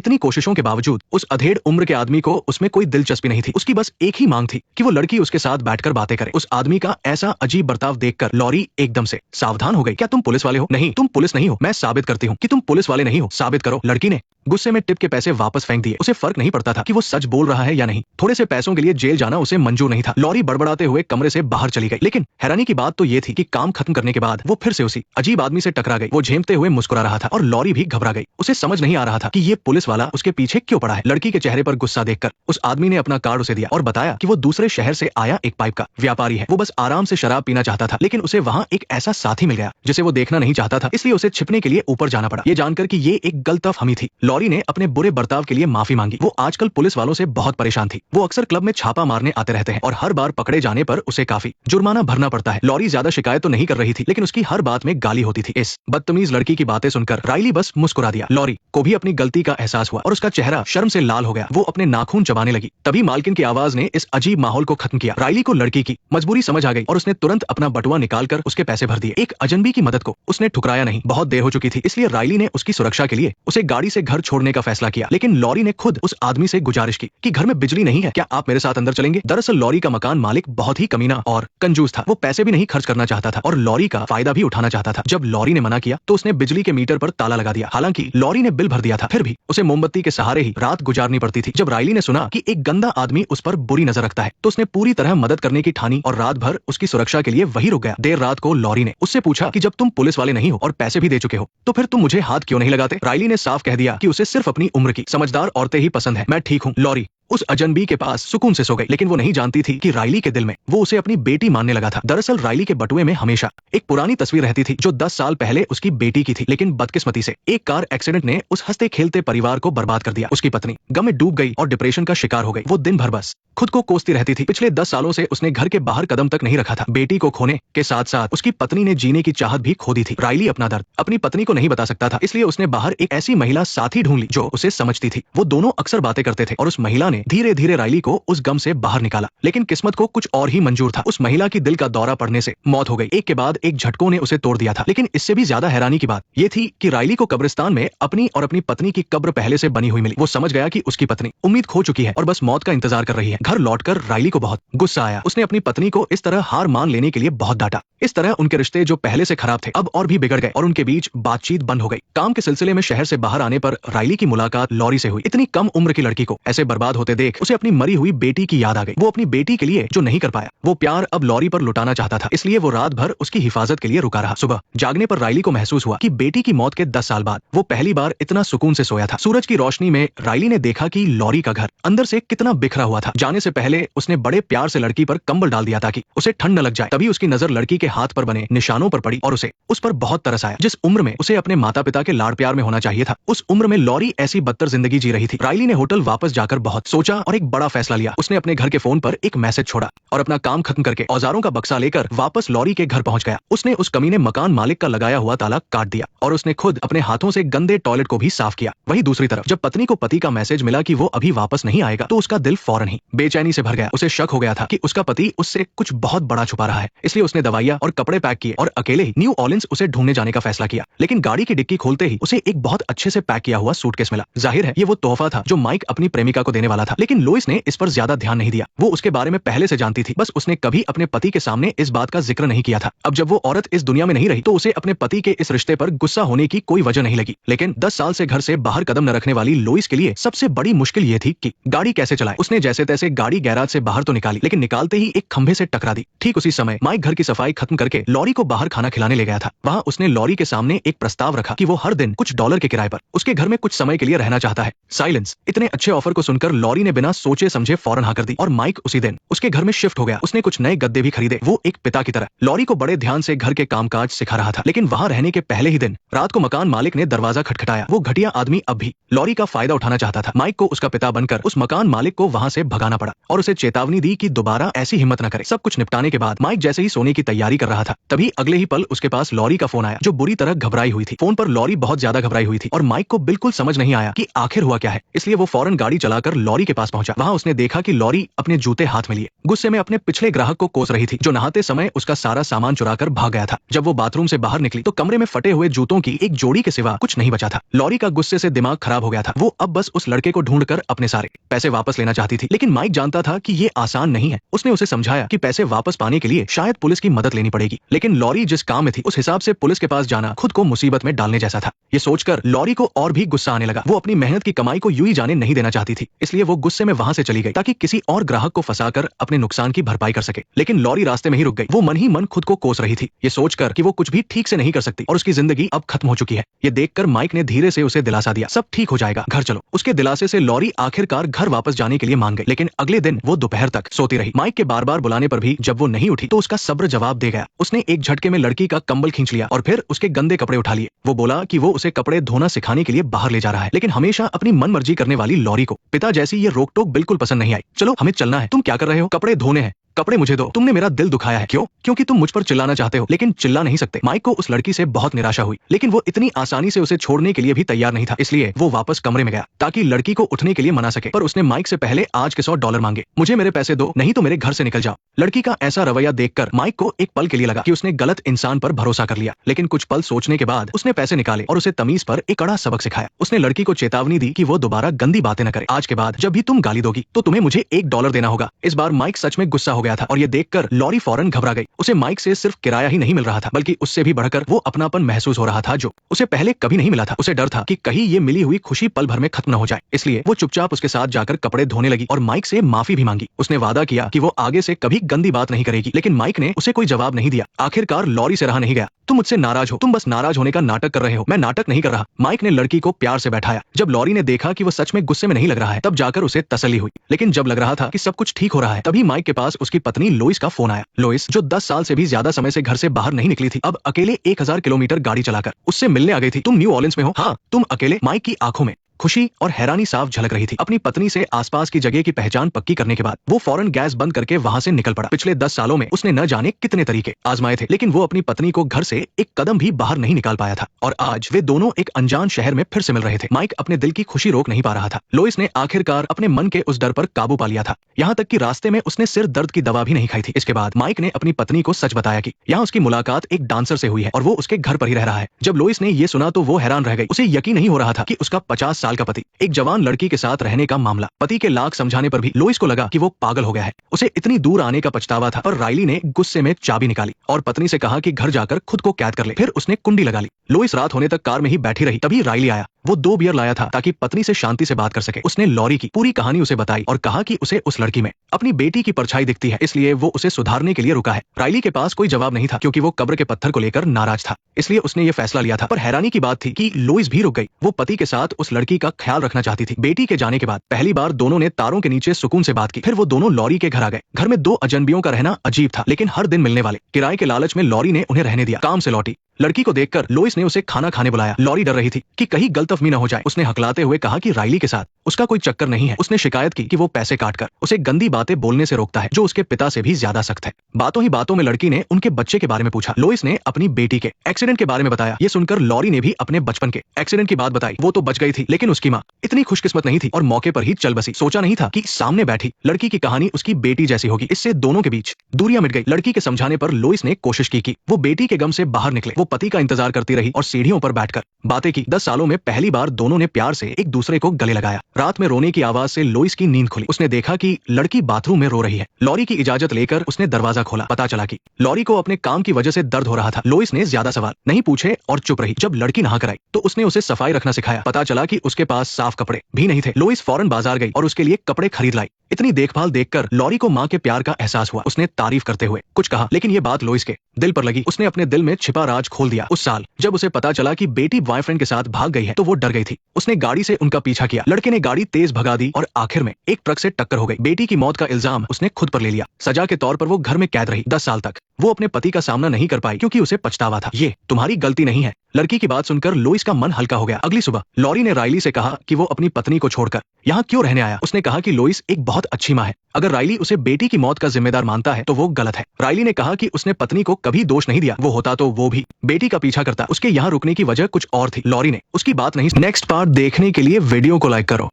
इतनी कोशिशों के बावजूद उस अधेड़ उम्र के आदमी को उसमें कोई दिलचस्पी नहीं थी। उसकी बस एक ही मांग थी कि वो लड़की उसके साथ बैठकर बातें करे। उस आदमी का ऐसा अजीब बर्ताव देखकर लॉरी एकदम से सावधान हो गई। क्या तुम पुलिस वाले हो? नहीं, तुम पुलिस नहीं हो। मैं साबित करती हूँ कि तुम पुलिस वाले नहीं हो। साबित करो। लड़की ने गुस्से में टिप के पैसे वापस फेंक दिए। उसे फर्क नहीं पड़ता था कि वो सच बोल रहा है या नहीं। थोड़े से पैसों के लिए जेल जाना उसे मंजूर नहीं था। लॉरी बड़बड़ाते हुए कमरे से बाहर चली गई। लेकिन हैरानी की बात तो ये थी कि काम खत्म करने के बाद वो फिर से उसी अजीब आदमी से टकरा गई। वो झेमते हुए मुस्कुरा रहा था और लॉरी भी घबरा गई। उसे समझ नहीं आ रहा था कि ये पुलिस वाला उसके पीछे क्यों पड़ा है। लड़की के चेहरे पर गुस्सा देखकर उस आदमी ने अपना कार्ड उसे दिया और बताया कि वो दूसरे शहर से आया एक पाइप का व्यापारी है। वो बस आराम से शराब पीना चाहता था, लेकिन उसे वहाँ एक ऐसा साथी मिल गया जिसे वो देखना नहीं चाहता था, इसलिए उसे छिपने के लिए ऊपर जाना पड़ा। ये जानकर कि ये एक गलतफहमी थी, लॉरी ने अपने बुरे बर्ताव के लिए माफी मांगी। वो आजकल पुलिस वालों से बहुत परेशान थी। वो अक्सर क्लब में छापा मारने आते रहते हैं और हर बार पकड़े जाने पर उसे काफी जुर्माना भरना पड़ता है। लॉरी ज्यादा शिकायत तो नहीं कर रही थी, लेकिन उसकी हर बात में गाली होती थी। इस बदतमीज लड़की की बातें सुनकर राइली बस मुस्कुरा दिया। लॉरी को भी अपनी गलती का एहसास हुआ और उसका चेहरा शर्म से लाल हो गया। वो अपने नाखून चबाने लगी। तभी मालकिन की आवाज ने इस अजीब माहौल को खत्म किया। राइली को लड़की की मजबूरी समझ आ गई और उसने तुरंत अपना बटुआ निकालकर उसके पैसे भर दिए। एक अजनबी की मदद को उसने ठुकराया नहीं। बहुत देर हो चुकी थी, इसलिए राइली ने उसकी सुरक्षा के लिए उसे गाड़ी से घर छोड़ने का फैसला किया। लेकिन लॉरी ने खुद उस आदमी से गुजारिश की कि घर में बिजली नहीं है, क्या आप मेरे साथ अंदर चलेंगे? दरअसल लॉरी का मकान मालिक बहुत ही कमीना और कंजूस था। वो पैसे भी नहीं खर्च करना चाहता था और लॉरी का फायदा भी उठाना चाहता था। जब लॉरी ने मना किया तो उसने बिजली के मीटर पर ताला लगा दिया। हालांकि लॉरी ने बिल भर दिया था, फिर भी उसे मोमबत्ती के सहारे ही रात गुजारनी पड़ती थी। जब राइली ने सुना कि एक गंदा आदमी उस पर बुरी नजर रखता है तो उसने पूरी तरह मदद करने की ठानी और रात भर उसकी सुरक्षा के लिए वही रुक गया। देर रात को लॉरी ने उससे पूछा कि जब तुम पुलिस वाले नहीं हो और पैसे भी दे चुके हो तो फिर तुम मुझे हाथ क्यों नहीं लगाते? राइली ने साफ कह दिया कि उसे सिर्फ अपनी उम्र की समझदार औरतें ही पसंद है। मैं ठीक हूँ। लॉरी उस अजनबी के पास सुकून से सो गई, लेकिन वो नहीं जानती थी कि राइली के दिल में वो उसे अपनी बेटी मानने लगा था। दरअसल राइली के बटुए में हमेशा एक पुरानी तस्वीर रहती थी जो 10 साल पहले उसकी बेटी की थी, लेकिन बदकिस्मती से एक कार एक्सीडेंट ने उस हंसते खेलते परिवार को बर्बाद कर दिया। उसकी पत्नी गम में डूब गई और डिप्रेशन का शिकार हो गई। वो दिन भर बस खुद को कोसती रहती थी। पिछले 10 सालों से उसने घर के बाहर कदम तक नहीं रखा था। बेटी को खोने के साथ साथ उसकी पत्नी ने जीने की चाहत भी खो दी थी। राइली अपना दर्द अपनी पत्नी को नहीं बता सकता था, इसलिए उसने बाहर एक ऐसी महिला साथी ढूंढ ली जो उसे समझती थी। वो दोनों अक्सर बातें करते थे और उस महिला ने धीरे धीरे राइली को उस गम से बाहर निकाला। लेकिन किस्मत को कुछ और ही मंजूर था। उस महिला की दिल का दौरा पड़ने से मौत हो गई। एक के बाद एक झटकों ने उसे तोड़ दिया था। लेकिन इससे भी ज्यादा हैरानी की बात यह थी कि राइली को कब्रिस्तान में अपनी और अपनी पत्नी की कब्र पहले से बनी हुई मिली। वो समझ गया कि उसकी पत्नी उम्मीद खो चुकी है और बस मौत का इंतजार कर रही है। घर लौटकर राइली को बहुत गुस्सा आया। उसने अपनी पत्नी को इस तरह हार मान लेने के लिए बहुत डांटा। इस तरह उनके रिश्ते जो पहले से खराब थे अब और भी बिगड़ गए और उनके बीच बातचीत बंद हो गई। काम के सिलसिले में शहर से बाहर आने पर राइली की मुलाकात लॉरी से हुई। इतनी कम उम्र की लड़की को ऐसे बर्बाद होते देख उसे अपनी मरी हुई बेटी की याद आ गई। वो अपनी बेटी के लिए जो नहीं कर पाया वो प्यार अब लॉरी पर लुटाना चाहता था, इसलिए वो रात भर उसकी हिफाजत के लिए रुका रहा। सुबह जागने पर राइली को महसूस हुआ कि बेटी की मौत के 10 साल बाद वो पहली बार इतना सुकून से सोया था। सूरज की रोशनी में राइली ने देखा कि लॉरी का घर अंदर से कितना बिखरा हुआ था। जाने से पहले उसने बड़े प्यार से लड़की पर कंबल डाल दिया ताकि उसे ठंड न लग जाए। तभी उसकी नजर लड़की के हाथ पर बने निशानों पर पड़ी और उसे उस पर बहुत तरस आया। जिस उम्र में उसे अपने माता पिता के लाड़ प्यार में होना चाहिए था, उस उम्र में लॉरी ऐसी बदतर जिंदगी जी रही थी। राइली ने होटल वापस जाकर बहुत सोचा और एक बड़ा फैसला लिया। उसने अपने घर के फोन पर एक मैसेज छोड़ा और अपना काम खत्म करके औजारों का बक्सा लेकर वापस लॉरी के घर पहुंच गया। उसने उस कमीने मकान मालिक का लगाया हुआ ताला काट दिया और उसने खुद अपने हाथों से गंदे टॉयलेट को भी साफ किया। वहीं दूसरी तरफ जब पत्नी को पति का मैसेज मिला कि वो अभी वापस नहीं आएगा तो उसका दिल फौरन ही बेचैनी से भर गया। उसे शक हो गया था कि उसका पति उससे कुछ बहुत बड़ा छुपा रहा है, इसलिए उसने दवाइयां और कपड़े पैक किए और अकेले ही न्यू ऑर्लिन्स उसे ढूंढने जाने का फैसला किया। लेकिन गाड़ी की डिक्की खोलते ही उसे एक बहुत अच्छे से पैक किया हुआ सूटकेस मिला। जाहिर है ये वो तोहफा था जो माइक अपनी प्रेमिका को देने वाला था, लेकिन लोइस ने इस पर ज्यादा ध्यान नहीं दिया। वो उसके बारे में पहले से जानती थी, बस उसने कभी अपने पति के सामने इस बात का जिक्र नहीं किया था। अब जब वो औरत इस दुनिया में नहीं रही तो उसे अपने पति के इस रिश्ते पर गुस्सा होने की कोई वजह नहीं लगी। लेकिन 10 साल से घर से बाहर कदम न रखने वाली लोइस के लिए सबसे बड़ी मुश्किल ये थी कि गाड़ी कैसे चलाए। उसने जैसे तैसे गाड़ी गैराज से बाहर तो निकाली, लेकिन निकालते ही एक खंभे से टकरा दी। ठीक उसी समय माइक घर की सफाई खत्म करके लॉरी को बाहर खाना खिलाने ले गया था। वहाँ उसने लॉरी के सामने एक प्रस्ताव रखा कि वो हर दिन कुछ डॉलर के किराए पर उसके घर में कुछ समय के लिए रहना चाहता है। साइलेंस। इतने अच्छे ऑफर को सुनकर लॉरी ने बिना सोचे समझे फौरन हाँ कर दी और माइक उसी दिन उसके घर में शिफ्ट हो गया। उसने कुछ नए गद्दे भी खरीदे। वो एक पिता की तरह लॉरी को बड़े ध्यान से घर के कामकाज सिखा रहा था। लेकिन वहाँ रहने के पहले ही दिन रात को मकान मालिक ने दरवाजा खटखटाया। वो घटिया आदमी अब भी लॉरी का फायदा उठाना चाहता था। माइक को उसका पिता बनकर उस मकान मालिक को वहाँ से भगाना पड़ा और उसे चेतावनी दी कि दोबारा ऐसी हिम्मत न करे। सब कुछ निपटाने के बाद माइक जैसे ही सोने की तैयारी कर रहा था, तभी अगले ही पल उसके पास लॉरी का फोन आया जो बुरी तरह घबराई हुई थी। फोन पर लॉरी बहुत ज्यादा घबराई हुई थी और माइक को बिल्कुल समझ नहीं आया कि आखिर हुआ क्या है, इसलिए वो फौरन गाड़ी चलाकर लॉरी लॉरी के पास पहुंचा। वहां उसने देखा कि लॉरी अपने जूते हाथ में लिए गुस्से में अपने पिछले ग्राहक को कोस रही थी, जो नहाते समय उसका सारा सामान चुराकर भाग गया था। जब वो बाथरूम से बाहर निकली तो कमरे में फटे हुए जूतों की एक जोड़ी के सिवा कुछ नहीं बचा था। लॉरी का गुस्से से दिमाग खराब हो गया था। वो अब बस उस लड़के को ढूंढकर अपने सारे पैसे वापस लेना चाहती थी, लेकिन माइक जानता था कि ये आसान नहीं है। उसने उसे समझाया कि पैसे वापस पाने के लिए शायद पुलिस की मदद लेनी पड़ेगी, लेकिन लॉरी जिस काम में थी उस हिसाब से पुलिस के पास जाना खुद को मुसीबत में डालने जैसा था। ये सोचकर लॉरी को और भी गुस्सा आने लगा। वो अपनी मेहनत की कमाई को यूं ही जाने नहीं देना चाहती थी, इसलिए वो गुस्से में वहां से चली गई ताकि किसी और ग्राहक को फंसाकर अपने नुकसान की भरपाई कर सके। लेकिन लॉरी रास्ते में ही रुक गई। वो मन ही मन खुद को कोस रही थी, ये सोचकर कि वो कुछ भी ठीक से नहीं कर सकती और उसकी जिंदगी अब खत्म हो चुकी है। ये देखकर माइक ने धीरे से उसे दिलासा दिया, सब ठीक हो जाएगा, घर चलो। उसके दिलासे से लॉरी आखिरकार घर वापस जाने के लिए मान गई, लेकिन अगले दिन वो दोपहर तक सोती रही। माइक के बार बार बुलाने पर भी जब वो नहीं उठी तो उसका सब्र जवाब दे गया। उसने एक झटके में लड़की का कंबल खींच लिया और फिर उसके गंदे कपड़े उठा लिए। वो बोला कि वो उसे कपड़े धोना सिखाने के लिए बाहर ले जा रहा है, लेकिन हमेशा अपनी मनमर्जी करने वाली लॉरी को पिता जैसी ये रोक टोक बिल्कुल पसंद नहीं आई। चलो हमें चलना है। तुम क्या कर रहे हो? कपड़े धोने हैं। कपड़े मुझे दो, तुमने मेरा दिल दुखाया है। क्यों? क्योंकि तुम मुझ पर चिल्लाना चाहते हो, लेकिन चिल्ला नहीं सकते। माइक को उस लड़की से बहुत निराशा हुई, लेकिन वो इतनी आसानी से उसे छोड़ने के लिए भी तैयार नहीं था, इसलिए वो वापस कमरे में गया ताकि लड़की को उठने के लिए मना सके। पर उसने माइक से पहले आज के $100 मांगे। मुझे मेरे पैसे दो, नहीं तो मेरे घर से निकल जाओ। लड़की का ऐसा रवैया देखकर माइक को एक पल के लिए लगा कि उसने गलत इंसान पर भरोसा कर लिया, लेकिन कुछ पल सोचने के बाद उसने पैसे निकाले और उसे तमीज पर एक कड़ा सबक सिखाया। उसने लड़की को चेतावनी दी कि वो दोबारा गंदी बातें न करे। आज के बाद जब भी तुम गाली दोगी तो तुम्हें मुझे $1 देना होगा। इस बार माइक सच में गुस्सा हो गया था और ये देखकर लॉरी फौरन घबरा गई। उसे माइक से सिर्फ किराया ही नहीं मिल रहा था, बल्कि उससे भी बढ़कर वो अपनापन महसूस हो रहा था जो उसे पहले कभी नहीं मिला था। उसे डर था कि कहीं ये मिली हुई खुशी पल भर में खत्म न हो जाए, इसलिए वो चुपचाप उसके साथ जाकर कपड़े धोने लगी और माइक से माफी भी मांगी। उसने वादा किया कि वो आगे से कभी गंदी बात नहीं करेगी, लेकिन माइक ने उसे कोई जवाब नहीं दिया। आखिरकार लॉरी से रहा नहीं गया। तुम मुझसे नाराज हो, तुम बस नाराज होने का नाटक कर रहे हो। मैं नाटक नहीं कर रहा। माइक ने लड़की को प्यार से बैठाया। जब लॉरी ने देखा कि वो सच में गुस्से में नहीं लग रहा है, तब जाकर उसे तसल्ली हुई। लेकिन जब लग रहा था कि सब कुछ ठीक हो रहा है, तभी माइक के पास उसकी पत्नी लोइस का फोन आया। लोइस, जो 10 साल से भी ज्यादा समय से घर से बाहर नहीं निकली थी, अब अकेले 1000 किलोमीटर गाड़ी चलाकर उससे मिलने आ गई थी। तुम न्यू ऑर्लिन्स में हो? हाँ, तुम अकेले? माइक की आंखों में खुशी और हैरानी साफ झलक रही थी। अपनी पत्नी से आसपास की जगह की पहचान पक्की करने के बाद वो फौरन गैस बंद करके वहां से निकल पड़ा। पिछले 10 सालों में उसने न जाने कितने तरीके आजमाए थे, लेकिन वो अपनी पत्नी को घर से एक कदम भी बाहर नहीं निकाल पाया था। और आज वे दोनों एक अनजान शहर में फिर से मिल रहे थे। माइक अपने दिल की खुशी रोक नहीं पा रहा था। लोइस ने आखिरकार अपने मन के उस डर पर काबू पा लिया था, यहाँ तक कि रास्ते में उसने सिर दर्द की दवा भी नहीं खाई थी। इसके बाद माइक ने अपनी पत्नी को सच बताया कि यहाँ उसकी मुलाकात एक डांसर से हुई है और वो उसके घर पर ही रह रहा है। जब लोइस ने ये सुना तो वो हैरान रह गई। उसे यकीन नहीं हो रहा था कि उसका 50 साल का पति एक जवान लड़की के साथ रहने का मामला। पति के लाख समझाने पर भी लोइस को लगा कि वो पागल हो गया है। उसे इतनी दूर आने का पछतावा था, पर राइली ने गुस्से में चाबी निकाली और पत्नी से कहा कि घर जाकर खुद को कैद कर ले। फिर उसने कुंडी लगा ली। लोइस रात होने तक कार में ही बैठी रही। तभी राइली आया। वो 2 बियर लाया था ताकि पत्नी से शांति से बात कर सके। उसने लॉरी की पूरी कहानी उसे बताई और कहा कि उसे उस लड़की में अपनी बेटी की परछाई दिखती है, इसलिए वो उसे सुधारने के लिए रुका है। राइली के पास कोई जवाब नहीं था क्योंकि वो कब्र के पत्थर को लेकर नाराज था, इसलिए उसने ये फैसला लिया था। पर हैरानी की बात थी कि लोइस भी रुक गई। वो पति के साथ उस लड़की का ख्याल रखना चाहती थी। बेटी के जाने के बाद पहली बार दोनों ने तारों के नीचे सुकून से बात की। फिर वो दोनों लॉरी के घर आ गए। घर में 2 अजनबियों का रहना अजीब था, लेकिन हर दिन मिलने वाले। किराए के लालच में लॉरी ने उन्हें रहने दिया। काम से लौटी लड़की को देखकर लोइस ने उसे खाना खाने बुलाया। लॉरी डर रही थी कि कहीं गलतफहमी न हो जाए। उसने हकलाते हुए कहा कि राइली के साथ उसका कोई चक्कर नहीं है। उसने शिकायत की कि वो पैसे काटकर उसे गंदी बातें बोलने से रोकता है, जो उसके पिता से भी ज्यादा सख्त है। बातों ही बातों में लड़की ने उनके बच्चे के बारे में पूछा। लोइस ने अपनी बेटी के एक्सीडेंट के बारे में बताया। ये सुनकर लॉरी ने भी अपने बचपन के एक्सीडेंट की बात बताई। वो तो बच गई थी, लेकिन उसकी माँ इतनी खुशकिस्मत नहीं थी और मौके पर ही चल बसी। सोचा नहीं था कि सामने बैठी लड़की की कहानी उसकी बेटी जैसी होगी। इससे दोनों के बीच दूरियां मिट गई। लड़की के समझाने पर लोइस ने कोशिश की कि वो बेटी के गम से बाहर निकले। वो पति का इंतजार करती रही और सीढ़ियों पर बैठकर बातें की। 10 सालों में पहली बार दोनों ने प्यार से एक दूसरे को गले लगाया। रात में रोने की आवाज से लोइस की नींद खुली। उसने देखा कि लड़की बाथरूम में रो रही है। लॉरी की इजाजत लेकर उसने दरवाजा खोला। पता चला कि लॉरी को अपने काम की वजह से दर्द हो रहा था। लोइस ने ज्यादा सवाल नहीं पूछे और चुप रही। जब लड़की नहा कर आई तो उसने उसे सफाई रखना सिखाया। पता चला कि उसके पास साफ कपड़े भी नहीं थे। लोइस फौरन बाजार गई और उसके लिए कपड़े खरीद लाई। इतनी देखभाल देखकर लॉरी को माँ के प्यार का एहसास हुआ। उसने तारीफ करते हुए कुछ कहा, लेकिन ये बात लोइस के दिल पर लगी। उसने अपने दिल में छिपा राज खोल दिया। उस साल जब उसे पता चला कि बेटी बॉयफ्रेंड के साथ भाग गई है तो वो डर गई थी। उसने गाड़ी से उनका पीछा किया। लड़के ने गाड़ी तेज भगा दी और आखिर में एक ट्रक से टक्कर हो गई। बेटी की मौत का इल्जाम उसने खुद पर ले लिया। सजा के तौर पर वो घर में कैद रही। 10 साल तक वो अपने पति का सामना नहीं कर पाई क्योंकि उसे पछतावा था। ये तुम्हारी गलती नहीं है। लड़की की बात सुनकर लोइस का मन हल्का हो गया। अगली सुबह लॉरी ने राइली से कहा कि वो अपनी पत्नी को छोड़कर यहाँ क्यों रहने आया। उसने कहा कि लोइस एक बहुत अच्छी माँ है। अगर राइली उसे बेटी की मौत का जिम्मेदार मानता है तो वो गलत है। राइली ने कहा कि उसने पत्नी को कभी दोष नहीं दिया। वो होता तो वो भी बेटी का पीछा करता। उसके यहाँ रुकने की वजह कुछ और थी। लॉरी ने उसकी बात नहीं। नेक्स्ट पार्ट देखने के लिए वीडियो को लाइक करो।